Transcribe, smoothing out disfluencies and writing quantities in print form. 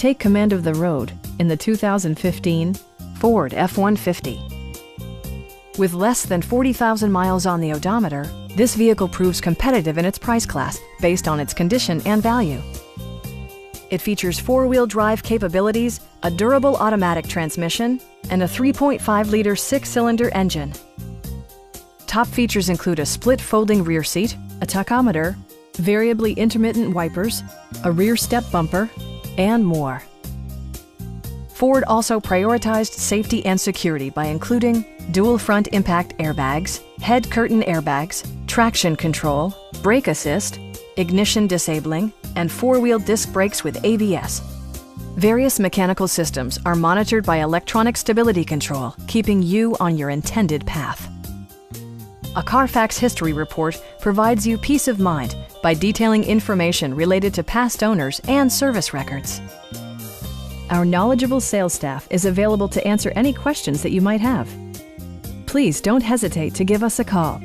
Take command of the road in the 2015 Ford F-150. With less than 40,000 miles on the odometer, this vehicle proves competitive in its price class based on its condition and value. It features four-wheel drive capabilities, a durable automatic transmission, and a 3.5-liter six-cylinder engine. Top features include a split folding rear seat, a tachometer, variably intermittent wipers, a rear step bumper, and more. Ford also prioritized safety and security by including dual front impact airbags, head curtain airbags, traction control, brake assist, ignition disabling, and four-wheel disc brakes with ABS. Various mechanical systems are monitored by electronic stability control, keeping you on your intended path. A Carfax history report provides you peace of mind by detailing information related to past owners and service records. Our knowledgeable sales staff is available to answer any questions that you might have. Please don't hesitate to give us a call.